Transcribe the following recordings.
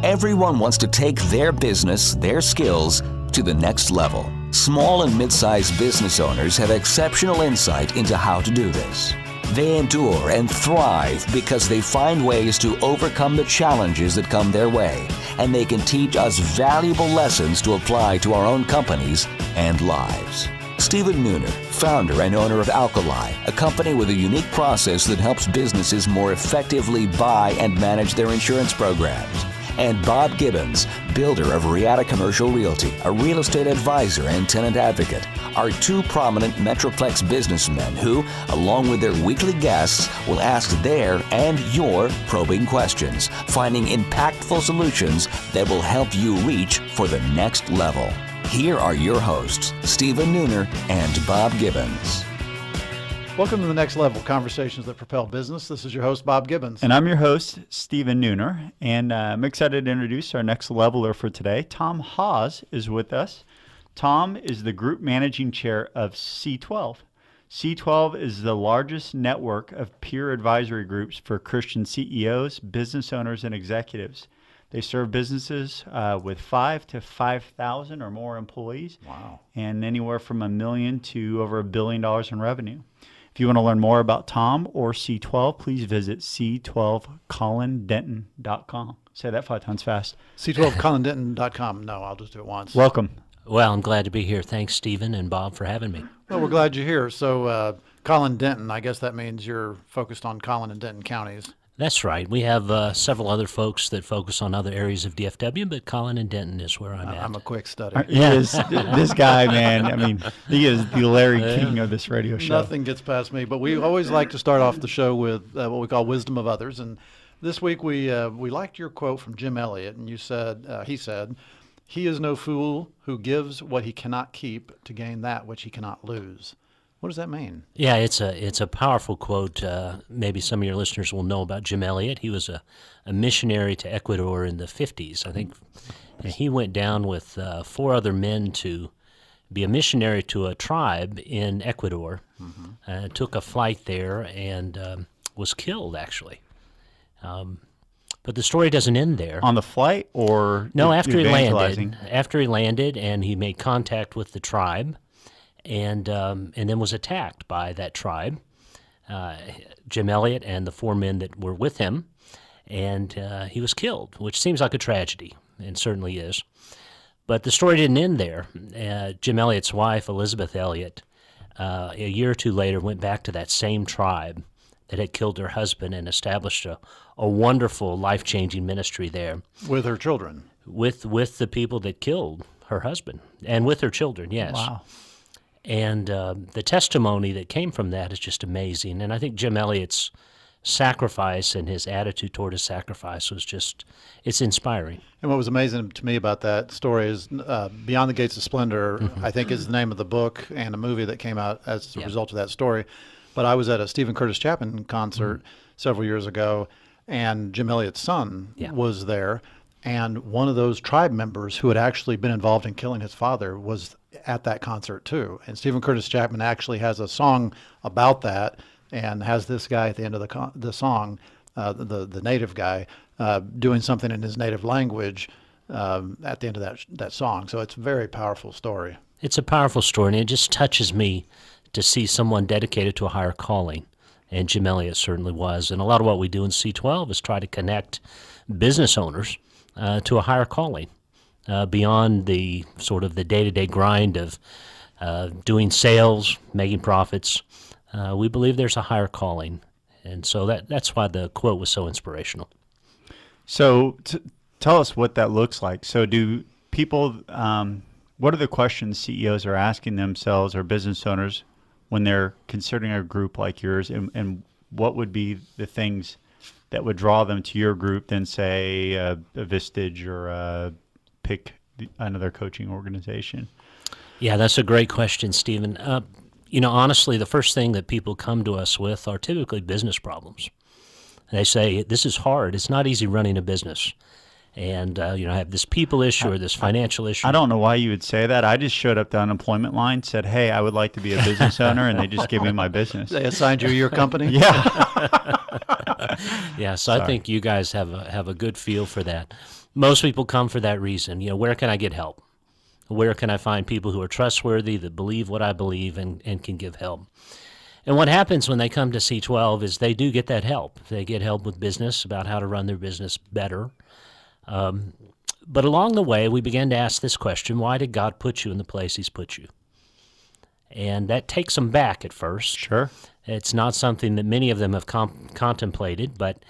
Everyone wants to take their business, their skills, to the next level. Small and mid-sized business owners have exceptional insight into how to do this. They endure and thrive because they find ways to overcome the challenges that come their way, and they can teach us valuable lessons to apply to our own companies and lives. Stephen Nooner, founder and owner of Alkali, a company with a unique process that helps businesses more effectively buy and manage their insurance programs. And Bob Gibbons, builder of Riata Commercial Realty, a real estate advisor and tenant advocate, are two prominent Metroplex businessmen who, along with their weekly guests, will ask their and your probing questions, finding impactful solutions that will help you reach for the next level. Here are your hosts, Stephen Nooner and Bob Gibbons. Welcome to The Next Level, Conversations that Propel Business. This is your host, Bob Gibbons. And I'm your host, Stephen Nooner. And I'm excited to introduce our next leveler for today. Tom Hawes is with us. Tom is the Group Managing Chair of C12. C12 is the largest network of peer advisory groups for Christian CEOs, business owners, and executives. They serve businesses with 5 to 5,000 or more employees. Wow. And anywhere from $1 million to over $1 billion in revenue. If you want to learn more about Tom or C12, please visit c12collindenton.com. Say that 5 times fast. c12collindenton.com. No, I'll just do it once. Welcome. Well, I'm glad to be here. Thanks, Stephen and Bob, for having me. Well, we're glad you're here. So, Collin Denton, I guess that means you're focused on Collin and Denton counties. That's right. We have several other folks that focus on other areas of DFW, but Collin and Denton is where I'm at. I'm a quick study. He is, this guy, man, I mean, he is the Larry King of this radio show. Nothing gets past me, but we always like to start off the show with what we call wisdom of others. And this week we liked your quote from Jim Elliot, and you said, he said, "He is no fool who gives what he cannot keep to gain that which he cannot lose." What does that mean? Yeah, it's a powerful quote. Maybe some of your listeners will know about Jim Elliot. He was a missionary to Ecuador in the 50s, I think. And he went down with 4 other men to be a missionary to a tribe in Ecuador. Took a flight there and was killed, actually. But the story doesn't end there. On the flight or no? After he landed. After he landed, and he made contact with the tribe. And then was attacked by that tribe, Jim Elliot and the 4 men that were with him, and he was killed, which seems like a tragedy, and certainly is. But the story didn't end there. Jim Elliot's wife, Elizabeth Elliot, a year or 2 later went back to that same tribe that had killed her husband and established a wonderful, life-changing ministry there. With her children? With the people that killed her husband, and with her children, yes. Wow. And the testimony that came from that is just amazing. And I think Jim Elliot's sacrifice and his attitude toward his sacrifice was just, it's inspiring. And what was amazing to me about that story is Beyond the Gates of Splendor, I think is the name of the book and a movie that came out as a result of that story. But I was at a Stephen Curtis Chapman concert several years ago, and Jim Elliot's son was there. And one of those tribe members who had actually been involved in killing his father was at that concert too. And Stephen Curtis Chapman actually has a song about that, and has this guy at the end of the song, the native guy, doing something in his native language at the end of that song. So it's a very powerful story. It's a powerful story, and it just touches me to see someone dedicated to a higher calling. And Jim Elliot certainly was. And a lot of what we do in C12 is try to connect business owners to a higher calling, beyond the sort of the day-to-day grind of doing sales, making profits. We believe there's a higher calling, and so that's why the quote was so inspirational. So tell us what that looks like. So do people, what are the questions CEOs are asking themselves or business owners when they're considering a group like yours, and what would be the things that would draw them to your group than, say, a Vistage or pick another coaching organization? Yeah, that's a great question, Stephen. Honestly, the first thing that people come to us with are typically business problems. They say, this is hard. It's not easy running a business. and I have this people issue or this financial issue. I don't know why you would say that. I just showed up to unemployment line, said, "Hey, I would like to be a business owner," and they just gave me my business. They assigned you your company? Yeah. Yeah, so I think you guys have a good feel for that. Most people come for that reason. Where can I get help? Where can I find people who are trustworthy, that believe what I believe, and can give help? And what happens when they come to C12 is they do get that help. They get help with business, about how to run their business better. But along the way, we began to ask this question: why did God put you in the place He's put you? And that takes them back at first. Sure. It's not something that many of them have contemplated, but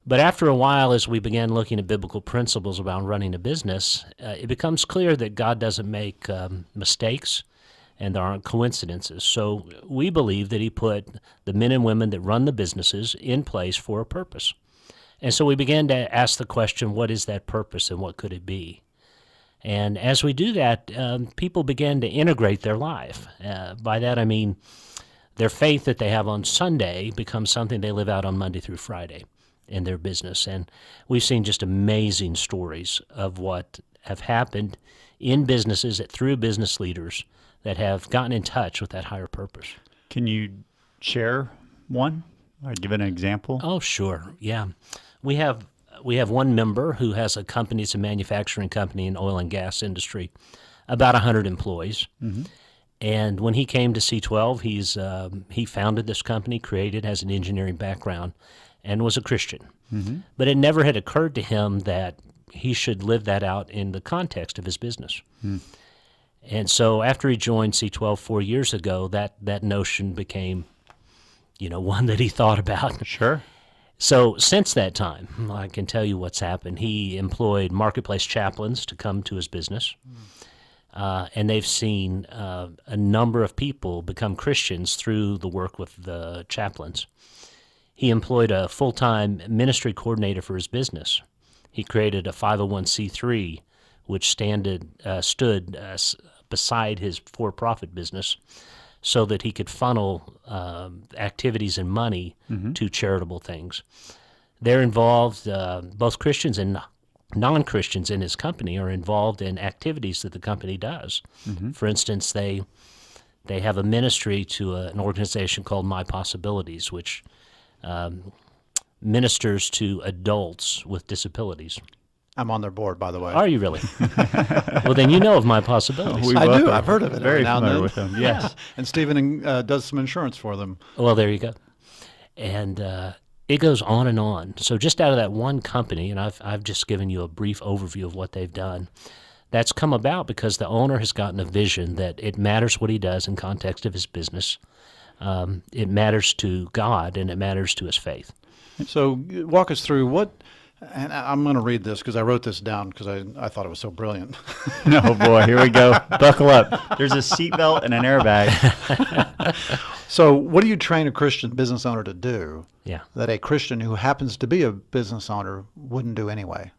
after a while, as we began looking at biblical principles about running a business, it becomes clear that God doesn't make mistakes, and there aren't coincidences. So we believe that He put the men and women that run the businesses in place for a purpose. And so we began to ask the question, what is that purpose and what could it be? And as we do that, people began to integrate their life. By that I mean their faith that they have on Sunday becomes something they live out on Monday through Friday in their business. And we've seen just amazing stories of what have happened in businesses through business leaders that have gotten in touch with that higher purpose. Can you share one or give an example? Oh, sure. Yeah. We have one member who has a company, it's a manufacturing company in the oil and gas industry, about 100 employees. Mm-hmm. And when he came to C12, he founded this company, created, has an engineering background, and was a Christian. Mm-hmm. But it never had occurred to him that he should live that out in the context of his business. Mm. And so after he joined C12 4 years ago, that notion became, one that he thought about. Sure. So since that time, I can tell you what's happened. He employed marketplace chaplains to come to his business. And they've seen a number of people become Christians through the work with the chaplains. He employed a full-time ministry coordinator for his business. He created a 501c3, which stood beside his for-profit business so that he could funnel activities and money to charitable things. They're involved, both Christians and non-Christians in his company are involved in activities that the company does. Mm-hmm. For instance, they have a ministry to an organization called My Possibilities, which ministers to adults with disabilities. I'm on their board, by the way. Are you really? Well, then you know of My Possibilities. I do. I've heard of it. Very now familiar and with them. Yes. Yeah. And Stephen does some insurance for them. Well, there you go. And it goes on and on. So just out of that one company, and I've just given you a brief overview of what they've done, that's come about because the owner has gotten a vision that it matters what he does in context of his business. It matters to God, and it matters to his faith. So walk us through what, and I'm going to read this because I wrote this down because I thought it was so brilliant. Oh, boy, here we go. Buckle up. There's a seatbelt and an airbag. So what do you train a Christian business owner to do that a Christian who happens to be a business owner wouldn't do anyway?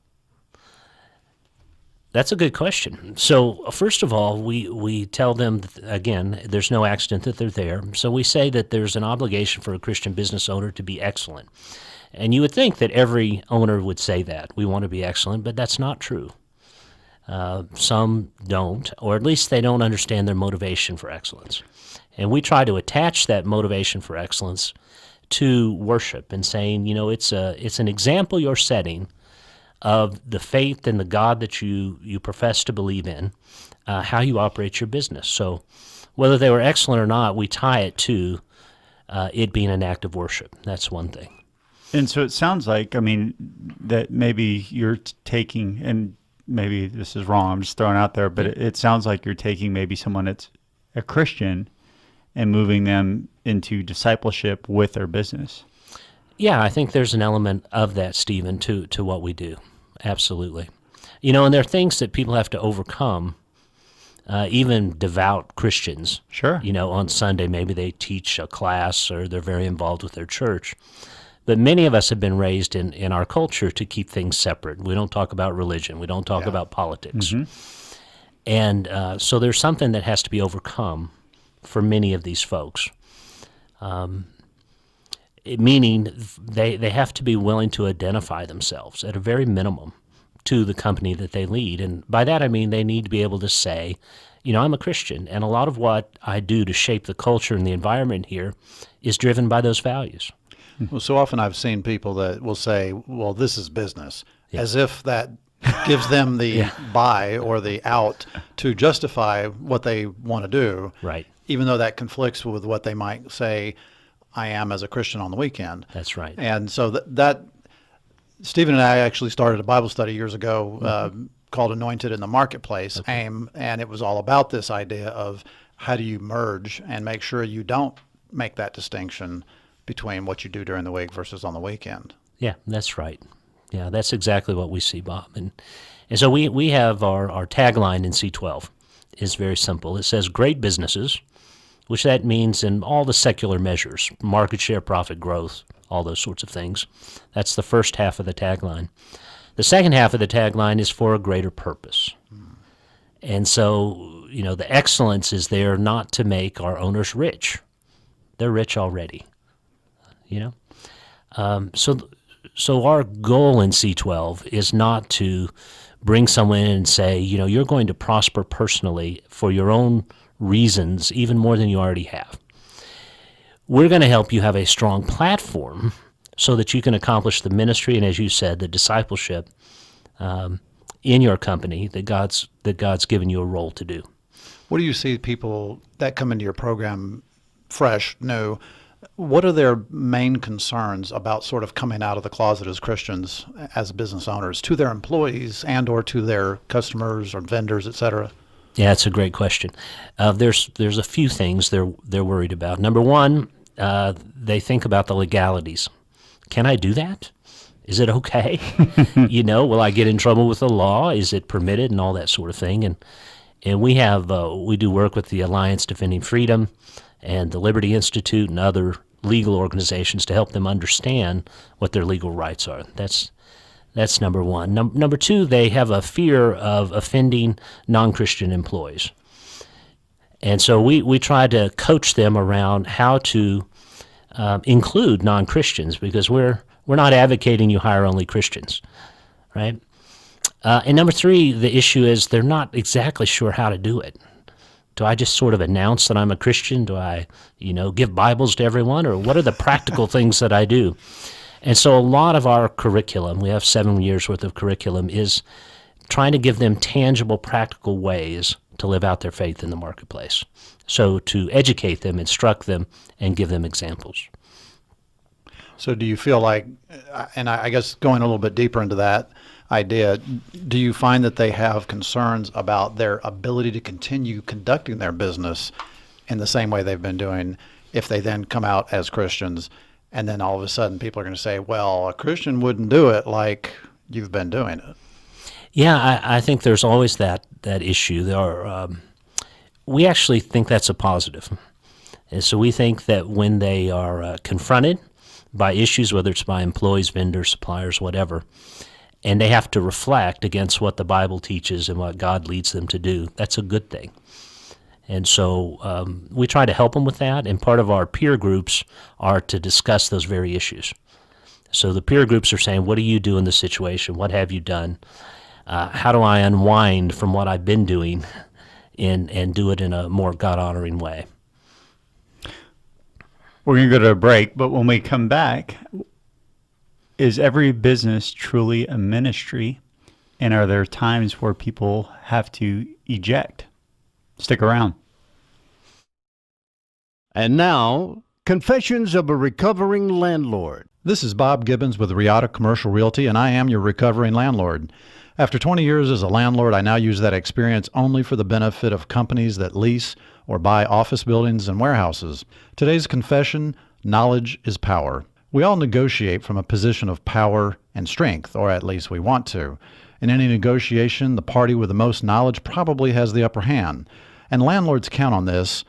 That's a good question. So first of all, we tell them, again, there's no accident that they're there. So we say that there's an obligation for a Christian business owner to be excellent. And you would think that every owner would say that. We want to be excellent, but that's not true. Some don't, or at least they don't understand their motivation for excellence. And we try to attach that motivation for excellence to worship and saying, it's an example you're setting of the faith and the God that you profess to believe in, how you operate your business. So whether they were excellent or not, we tie it to it being an act of worship. That's one thing. And so it sounds like, that maybe you're taking, and maybe this is wrong, I'm just throwing it out there, but it sounds like you're taking maybe someone that's a Christian and moving them into discipleship with their business. Yeah, I think there's an element of that, Stephen, to what we do. Absolutely. And there are things that people have to overcome, even devout Christians. Sure. On Sunday, maybe they teach a class or they're very involved with their church. But many of us have been raised in our culture to keep things separate. We don't talk about religion. We don't talk about politics. Mm-hmm. And so there's something that has to be overcome for many of these folks. Meaning they have to be willing to identify themselves at a very minimum to the company that they lead. And by that I mean they need to be able to say, I'm a Christian, and a lot of what I do to shape the culture and the environment here is driven by those values. Well, so often I've seen people that will say, well, this is business, as if that gives them the buy or the out to justify what they want to do, Right. even though that conflicts with what they might say I am as a Christian on the weekend. That's right. And so that Stephen and I actually started a Bible study years ago called Anointed in the Marketplace, AIM, and it was all about this idea of how do you merge and make sure you don't make that distinction between what you do during the week versus on the weekend. Yeah, that's right. Yeah, that's exactly what we see, Bob. And so we have our tagline in C12 is very simple. It says great businesses, which that means in all the secular measures, market share, profit growth, all those sorts of things. That's the first half of the tagline. The second half of the tagline is for a greater purpose. And so, the excellence is there not to make our owners rich. They're rich already, So our goal in C12 is not to bring someone in and say, you're going to prosper personally for your own reasons, even more than you already have. We're going to help you have a strong platform so that you can accomplish the ministry and, as you said, the discipleship in your company that God's given you a role to do. What do you see people that come into your program fresh, new? What are their main concerns about sort of coming out of the closet as Christians, as business owners, to their employees and or to their customers or vendors, et cetera? Yeah, it's a great question. There's a few things they're worried about. Number one, they think about the legalities. Can I do that? Is it okay? Will I get in trouble with the law? Is it permitted, and all that sort of thing? And we do work with the Alliance Defending Freedom and the Liberty Institute and other legal organizations to help them understand what their legal rights are. That's number one. Number two, they have a fear of offending non-Christian employees. And so we try to coach them around how to include non-Christians, because we're not advocating you hire only Christians, right? And number three, the issue is they're not exactly sure how to do it. Do I just sort of announce that I'm a Christian? Do I, give Bibles to everyone? Or what are the practical things that I do? And so a lot of our curriculum, we have 7 years worth of curriculum, is trying to give them tangible, practical ways to live out their faith in the marketplace. So to educate them, instruct them, and give them examples. So do you feel like, and I guess going a little bit deeper into that idea, do you find that they have concerns about their ability to continue conducting their business in the same way they've been doing if they then come out as Christians, and then all of a sudden people are going to say, well, a Christian wouldn't do it like you've been doing it? Yeah, I think there's always that issue. We actually think that's a positive. And so we think that when they are confronted by issues, whether it's by employees, vendors, suppliers, whatever, and they have to reflect against what the Bible teaches and what God leads them to do, that's a good thing. And so we try to help them with that, and part of our peer groups are to discuss those very issues. So the peer groups are saying, what do you do in this situation? What have you done? How do I unwind from what I've been doing and do it in a more God-honoring way? We're going to go to a break, but when we come back, is every business truly a ministry? And are there times where people have to eject? Stick around. And now, Confessions of a Recovering Landlord. This is Bob Gibbons with Riata Commercial Realty, and I am your recovering landlord. After 20 years as a landlord, I now use that experience only for the benefit of companies that lease or buy office buildings and warehouses. Today's confession: knowledge is power. We all negotiate from a position of power and strength, or at least we want to. In any negotiation, the party with the most knowledge probably has the upper hand. And landlords count on this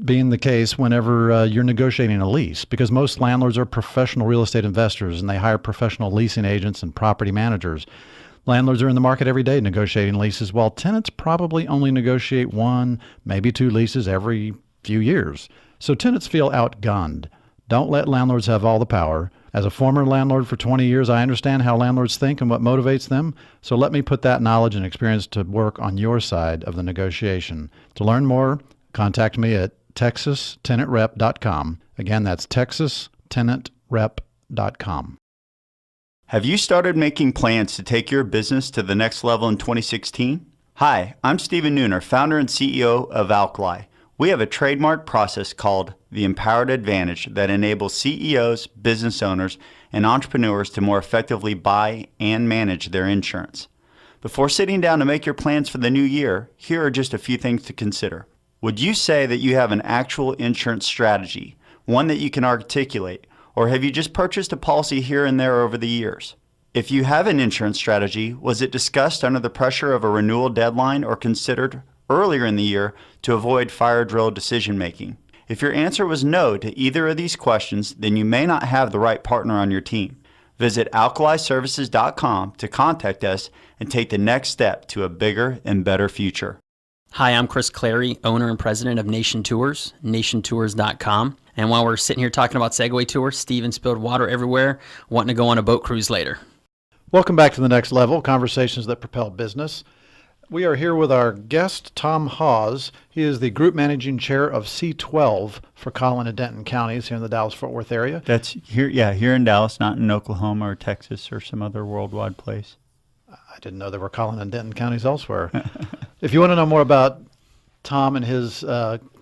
being the case whenever you're negotiating a lease, because most landlords are professional real estate investors and they hire professional leasing agents and property managers. Landlords are in the market every day negotiating leases, while tenants probably only negotiate 1, maybe 2 leases every few years. So tenants feel outgunned. Don't let landlords have all the power. As a former landlord for 20 years, I understand how landlords think and what motivates them. So let me put that knowledge and experience to work on your side of the negotiation. To learn more, contact me at texastenantrep.com. Again, that's texastenantrep.com. Have you started making plans to take your business to the next level in 2016? Hi, I'm Stephen Nooner, founder and CEO of Alkali. We have a trademark process called the Empowered Advantage that enables CEOs, business owners, and entrepreneurs to more effectively buy and manage their insurance. Before sitting down to make your plans for the new year, here are just a few things to consider. Would you say that you have an actual insurance strategy, one that you can articulate, or have you just purchased a policy here and there over the years? If you have an insurance strategy, was it discussed under the pressure of a renewal deadline or considered earlier in the year to avoid fire drill decision making? If your answer was no to either of these questions, then you may not have the right partner on your team. Visit alkaliservices.com to contact us and take the next step to a bigger and better future. Hi, I'm Chris Clary, owner and president of Nation Tours, nationtours.com. And while we're sitting here talking about Segway Tours, Steven spilled water everywhere, wanting to go on a boat cruise later. Welcome back to The Next Level, Conversations That Propel Business. We are here with our guest, Tom Hawes. He is the Group Managing Chair of C12 for Collin and Denton counties here in the Dallas-Fort Worth area. That's here, here in Dallas, not in Oklahoma or Texas or some other worldwide place. I didn't know there were Collin and Denton counties elsewhere. If you want to know more about Tom and his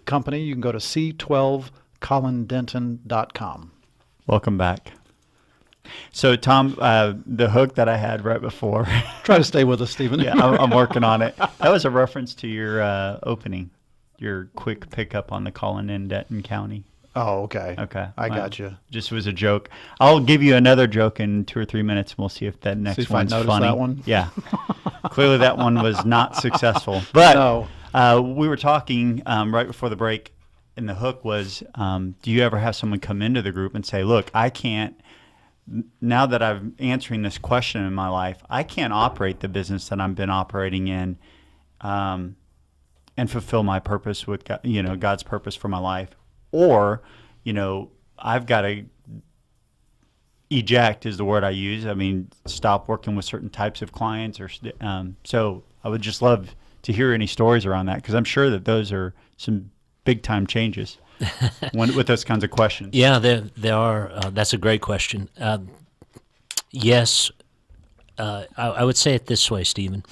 company, you can go to c12collindenton.com. Welcome back. So, Tom, the hook that I had right before. Try to stay with us, Stephen. Yeah, I'm working on it. That was a reference to your opening, your quick pickup on the Collin and Denton County. Oh, okay. Okay. I got you. Just was a joke. I'll give you another joke in 2 or 3 minutes, and we'll see if that next one's funny. That one? Yeah. Clearly that one was not successful. But no. We were talking right before the break, and the hook was, do you ever have someone come into the group and say, look, I can't, now that I'm answering this question in my life, I can't operate the business that I've been operating in and fulfill my purpose with God, God's purpose for my life. Or, I've got to eject is the word I use. I mean, stop working with certain types of clients. So I would just love to hear any stories around that, because I'm sure that those are some big-time changes. With those kinds of questions. Yeah, there are. That's a great question. Yes, I would say it this way, Stephen.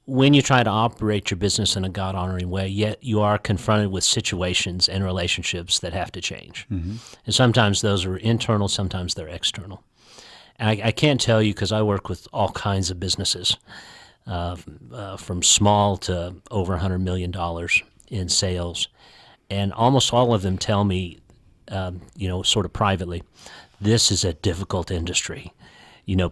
When you try to operate your business in a God-honoring way, yet you are confronted with situations and relationships that have to change. Mm-hmm. And sometimes those are internal, sometimes they're external. And I can't tell you, because I work with all kinds of businesses, from small to over $100 million in sales. And almost all of them tell me, sort of privately, this is a difficult industry.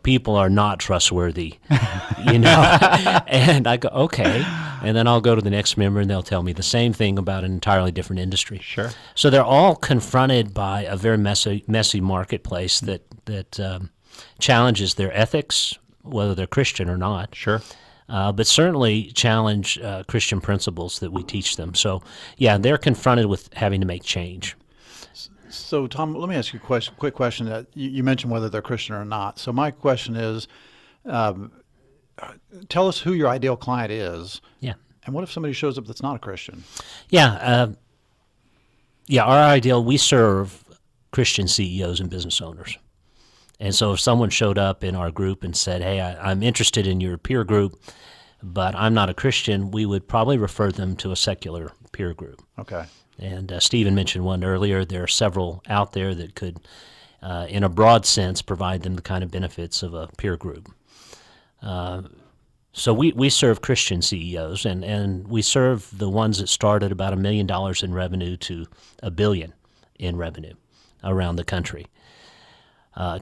People are not trustworthy, And I go, okay. And then I'll go to the next member and they'll tell me the same thing about an entirely different industry. Sure. So they're all confronted by a very messy marketplace that challenges their ethics, whether they're Christian or not. Sure. But certainly challenge Christian principles that we teach them. So, yeah, they're confronted with having to make change. So, Tom, let me ask you a quick question. That you mentioned whether they're Christian or not. So my question is, tell us who your ideal client is. Yeah. And what if somebody shows up that's not a Christian? Yeah. Our ideal, we serve Christian CEOs and business owners. And so if someone showed up in our group and said, hey, I'm interested in your peer group, but I'm not a Christian, we would probably refer them to a secular peer group. Okay. And Stephen mentioned one earlier. There are several out there that could, in a broad sense, provide them the kind of benefits of a peer group. So we serve Christian CEOs, and we serve the ones that start at about $1 million in revenue to $1 billion in revenue around the country.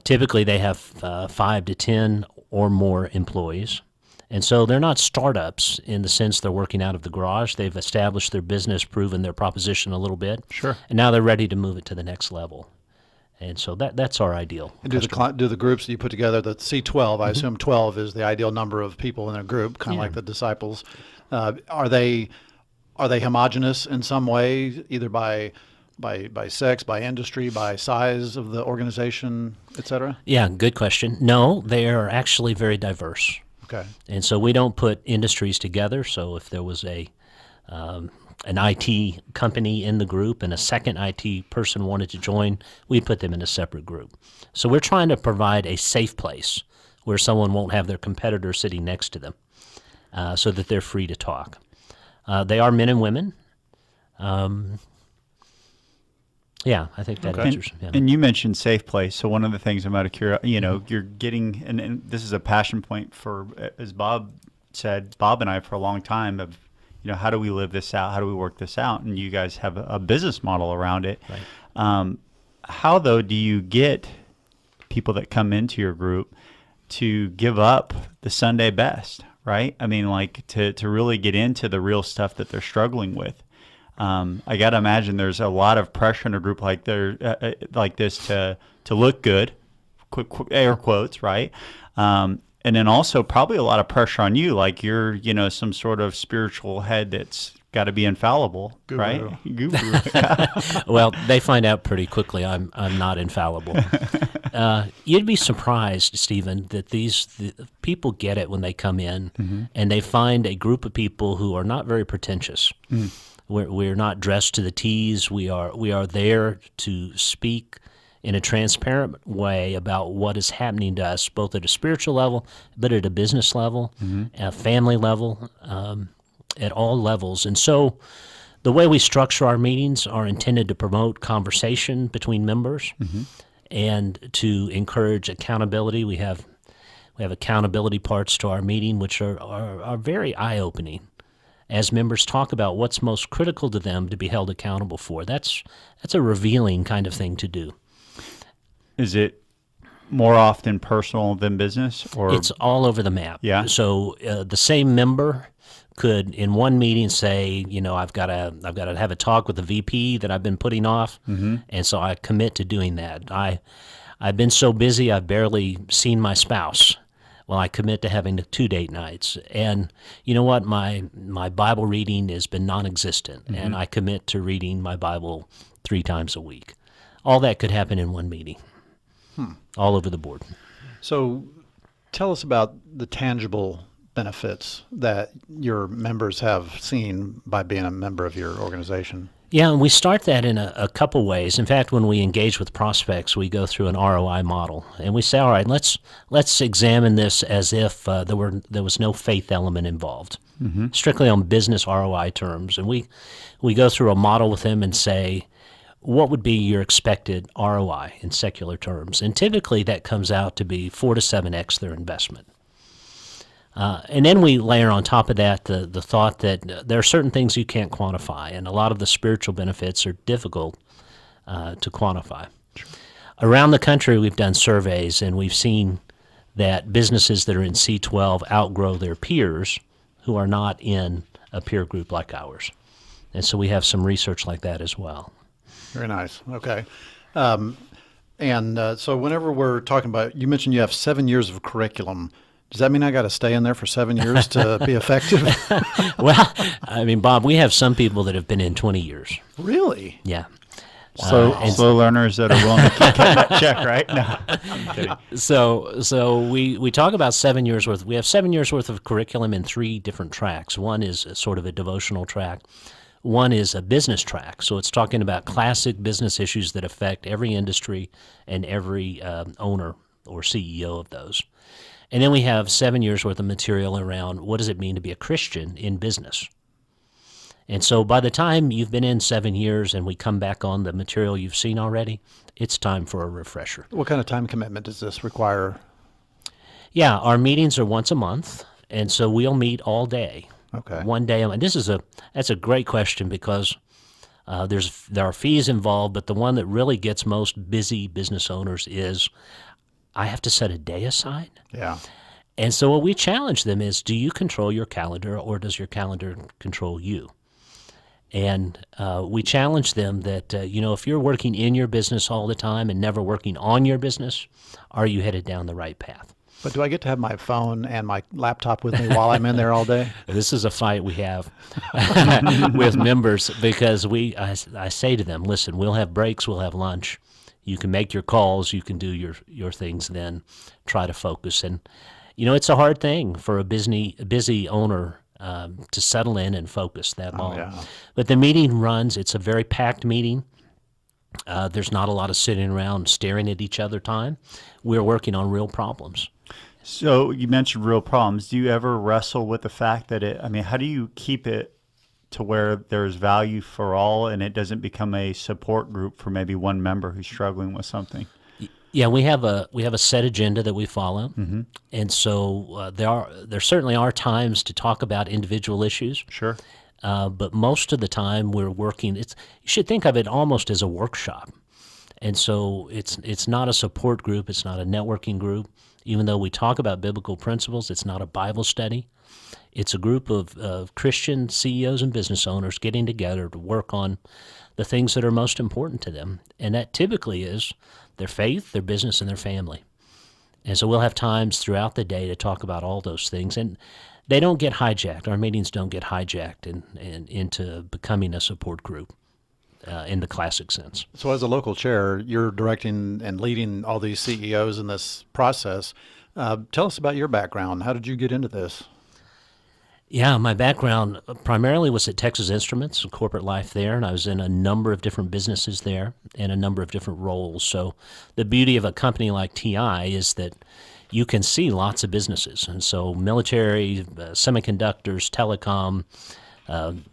Typically, they have 5 to 10 or more employees. And so they're not startups in the sense they're working out of the garage. They've established their business, proven their proposition a little bit. Sure. And now they're ready to move it to the next level. And so that's our ideal. And do the groups that you put together, the C12, I assume 12 is the ideal number of people in a group, kind of like the disciples. Are they homogenous in some way, either by by sex, by industry, by size of the organization, et cetera? Yeah, good question. No, they are actually very diverse. Okay. And so we don't put industries together. So if there was an IT company in the group and a second IT person wanted to join, we'd put them in a separate group. So we're trying to provide a safe place where someone won't have their competitor sitting next to them, so that they're free to talk. They are men and women. Yeah, I think that answers. Yeah. And you mentioned safe place. So one of the things I'm out of curiosity, you're getting, and this is a passion point for, as Bob said, Bob and I for a long time of, how do we live this out? How do we work this out? And you guys have a business model around it. Right. How though do you get people that come into your group to give up the Sunday best, right? I mean, like to really get into the real stuff that they're struggling with. I got to imagine there's a lot of pressure in a group like this to look good, quick air quotes, right? And then also probably a lot of pressure on you, like you're, some sort of spiritual head that's got to be infallible, Guru. right? Guru. Well, they find out pretty quickly I'm not infallible. You'd be surprised, Stephen, that the people get it when they come in, and they find a group of people who are not very pretentious. We're not dressed to the T's. We are there to speak in a transparent way about what is happening to us, both at a spiritual level, but at a business level, a family level, at all levels. And so the way we structure our meetings are intended to promote conversation between members and to encourage accountability. We have accountability parts to our meeting, which are very eye-opening as members talk about what's most critical to them to be held accountable for. That's a revealing kind of thing to do. Is it more often personal than business, or it's all over the map? Yeah. So the same member could, in one meeting, say, I've got to have a talk with the VP that I've been putting off, and so I commit to doing that. I've been so busy I've barely seen my spouse. Well, I commit to having 2 date nights. And you know what? My Bible reading has been non-existent, and I commit to reading my Bible 3 times a week. All that could happen in one meeting, all over the board. So tell us about the tangible benefits that your members have seen by being a member of your organization. Yeah, and we start that in a couple ways. In fact, when we engage with prospects, we go through an ROI model, and we say, all right, let's examine this as if there was no faith element involved, strictly on business ROI terms. And we go through a model with them and say, what would be your expected ROI in secular terms? And typically that comes out to be 4 to 7x their investment. And then we layer on top of that the thought that there are certain things you can't quantify, and a lot of the spiritual benefits are difficult to quantify. Sure. Around the country, we've done surveys, and we've seen that businesses that are in C12 outgrow their peers who are not in a peer group like ours. And so we have some research like that as well. Very nice. Okay. So whenever we're talking about, you mentioned you have 7 years of curriculum. Does that mean I got to stay in there for 7 years to be effective? Well, I mean, Bob, we have some people that have been in 20 years. Really? Yeah. Slow learners that are willing to kick that check, right? No, I'm kidding. So we talk about 7 years worth. We have 7 years worth of curriculum in 3 different tracks. One is sort of a devotional track. One is a business track. So it's talking about classic business issues that affect every industry and every owner or CEO of those. And then we have 7 years worth of material around what does it mean to be a Christian in business. And so by the time you've been in 7 years and we come back on the material you've seen already, it's time for a refresher. What kind of time commitment does this require? Yeah, our meetings are once a month, and so we'll meet all day. Okay. One day, and that's a great question because there are fees involved, but the one that really gets most busy business owners is I have to set a day aside. Yeah. And so what we challenge them is, do you control your calendar or does your calendar control you? And we challenge them that, if you're working in your business all the time and never working on your business, are you headed down the right path? But do I get to have my phone and my laptop with me while I'm in there all day? This is a fight we have with members because I say to them, listen, we'll have breaks, we'll have lunch. You can make your calls, you can do your things, then try to focus. And, it's a hard thing for a busy owner to settle in and focus that long. Yeah. But the meeting runs, it's a very packed meeting. There's not a lot of sitting around staring at each other time. We're working on real problems. So you mentioned real problems. Do you ever wrestle with the fact that how do you keep it to where there's value for all and it doesn't become a support group for maybe one member who's struggling with something? Yeah, we have a set agenda that we follow, and so there certainly are times to talk about individual issues. Sure. But most of the time we're working. You should think of it almost as a workshop, and so it's not a support group. It's not a networking group. Even though we talk about biblical principles, it's not a Bible study. It's a group of Christian CEOs and business owners getting together to work on the things that are most important to them, and that typically is their faith, their business, and their family. And so we'll have times throughout the day to talk about all those things, and they don't get hijacked. Our meetings don't get hijacked and into becoming a support group in the classic sense. So as a local chair, you're directing and leading all these CEOs in this process. Tell us about your background. How did you get into this? Yeah, my background primarily was at Texas Instruments, corporate life there, and I was in a number of different businesses there and a number of different roles. So the beauty of a company like TI is that you can see lots of businesses. And so military, semiconductors, telecom,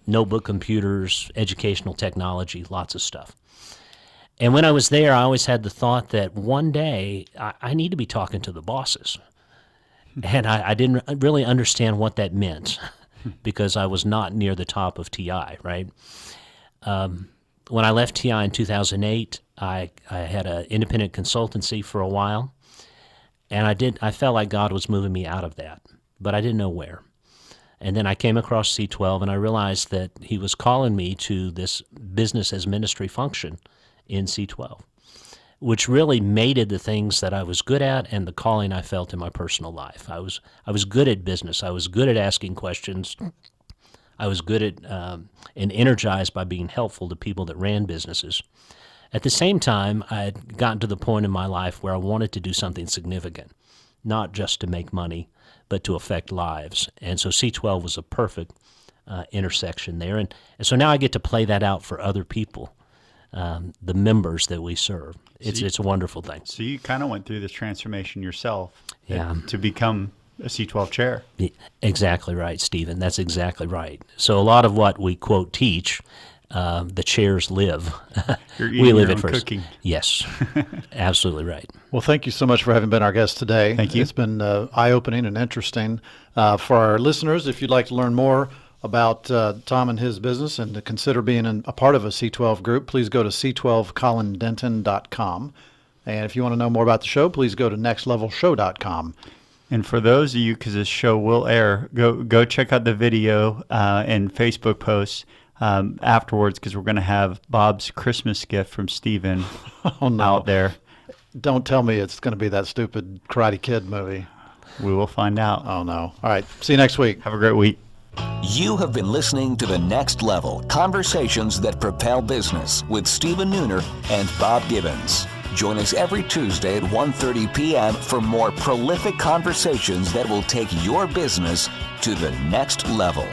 notebook computers, educational technology, lots of stuff. And when I was there, I always had the thought that one day I need to be talking to the bosses. And I didn't really understand what that meant because I was not near the top of TI, right? When I left TI in 2008, I had an independent consultancy for a while, and I felt like God was moving me out of that, but I didn't know where. And then I came across C12, and I realized that he was calling me to this business as ministry function in C12, which really mated the things that I was good at and the calling I felt in my personal life. I was good at business. I was good at asking questions. I was good at and energized by being helpful to people that ran businesses. At the same time, I had gotten to the point in my life where I wanted to do something significant, not just to make money, but to affect lives. And so C12 was a perfect intersection there. And so now I get to play that out for other people, the members that we serve. It's a wonderful thing. So you kind of went through this transformation yourself to become a C12 chair. Yeah, exactly right, Stephen. That's exactly right. So a lot of what we, quote, teach, the chairs live. We live it first. Cooking. Yes, absolutely right. Well, thank you so much for having been our guest today. Thank you. It's been eye-opening and interesting. For our listeners, if you'd like to learn more about Tom and his business and to consider being a part of a C12 group, please go to c12collindenton.com. And if you want to know more about the show, please go to nextlevelshow.com. And for those of you, because this show will air, go check out the video and Facebook posts afterwards, because we're going to have Bob's Christmas gift from Stephen out there. Don't tell me it's going to be that stupid Karate Kid movie. We will find out. Oh, no. All right. See you next week. Have a great week. You have been listening to The Next Level, Conversations That Propel Business with Stephen Nooner and Bob Gibbons. Join us every Tuesday at 1:30 p.m. for more prolific conversations that will take your business to the next level.